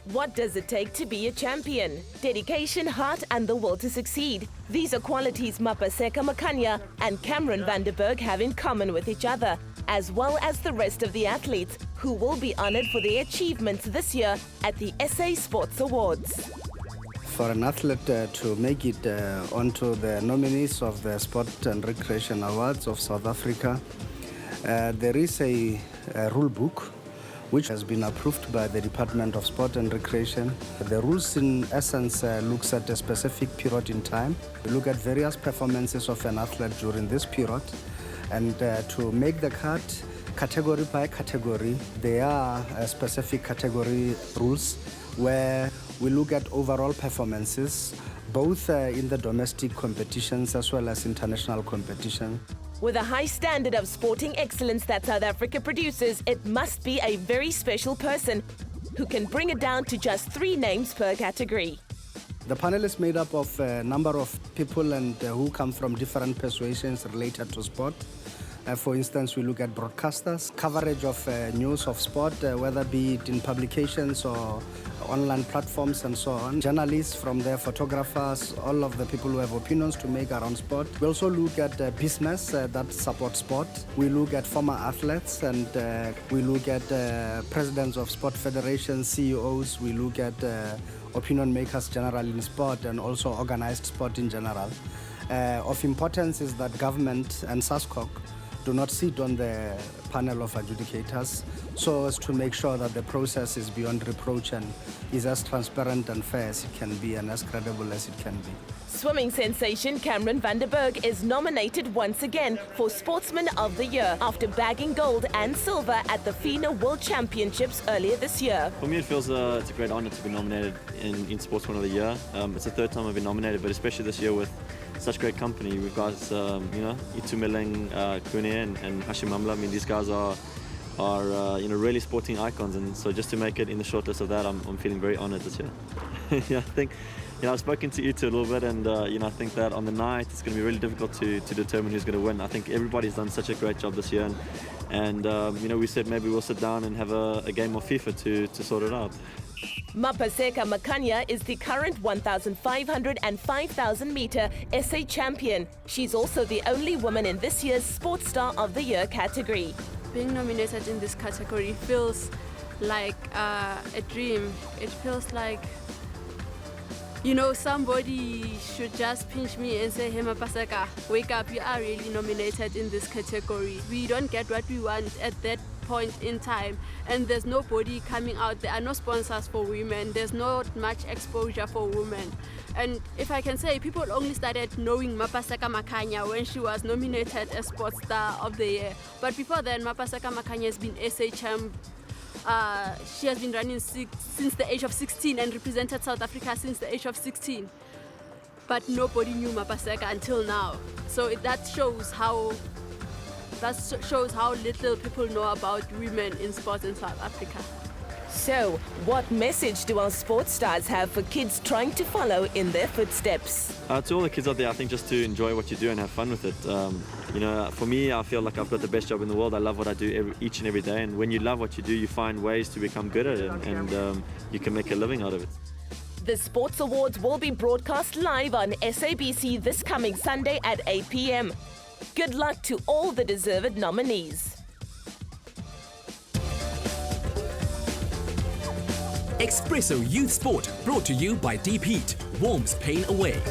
What does it take to be a champion? Dedication, heart and the will to succeed. These are qualities Mapaseka Makanya and Cameron van der Berg have in common with each other, as well as the rest of the athletes who will be honoured for their achievements this year at the SA Sports Awards. For an athlete to make it onto the nominees of the Sport and Recreation Awards of South Africa, there is a rule book which has been approved by the Department of Sport and Recreation. The rules in essence looks at a specific period in time. We look at various performances of an athlete during this period, and to make the cut category by category, there are specific category rules where we look at overall performances, both in the domestic competitions as well as international competition. With a high standard of sporting excellence that South Africa produces, it must be a very special person who can bring it down to just 3 names per category. The panel is made up of a number of people and who come from different persuasions related to sport. For instance, we look at broadcasters, coverage of news of sport, whether be it in publications or online platforms and so on. Journalists from there, photographers, all of the people who have opinions to make around sport. We also look at business that supports sport. We look at former athletes, and we look at presidents of sport federations, CEOs. We look at opinion makers generally in sport and also organized sport in general. Of importance is that government and SASCOC do not sit on the panel of adjudicators, so as to make sure that the process is beyond reproach and is as transparent and fair as it can be and as credible as it can be. Swimming sensation Cameron van der Berg is nominated once again for Sportsman of the Year after bagging gold and silver at the FINA World Championships earlier this year. For me, it feels it's a great honour to be nominated in Sportsman of the Year. It's the 3rd time I've been nominated, but especially this year with such great company. We've got, Itu Milling, Kune and Hashim Amla. I mean, these guys are really sporting icons, and so just to make it in the shortlist of that, I'm feeling very honoured this year. Yeah, I think, I've spoken to Itu a little bit, and I think that on the night it's going to be really difficult to determine who's going to win. I think everybody's done such a great job this year, and we said maybe we'll sit down and have a game of FIFA to sort it out. Mapaseka Makanya is the current 1,500 and 5,000 metre SA champion. She's also the only woman in this year's Sports Star of the Year category. Being nominated in this category feels like a dream. It feels like, somebody should just pinch me and say, "Hey Mapaseka, wake up, you are really nominated in this category." We don't get what we want at that point in time, and there's nobody coming out. There are no sponsors for women. There's not much exposure for women. And if I can say, people only started knowing Mapaseka Makanya when she was nominated as Sports Star of the Year. But before then, Mapaseka Makanya has been SA champ. She has been running since the age of 16 and represented South Africa since the age of 16. But nobody knew Mapaseka until now. So that shows how little people know about women in sports in South Africa. So, what message do our sports stars have for kids trying to follow in their footsteps? To all the kids out there, I think just to enjoy what you do and have fun with it. For me, I feel like I've got the best job in the world. I love what I do each and every day, and when you love what you do, you find ways to become good at it, and you can make a living out of it. The Sports Awards will be broadcast live on SABC this coming Sunday at 8 p.m. Good luck to all the deserved nominees. Expresso Youth Sport, brought to you by Deep Heat, warms pain away.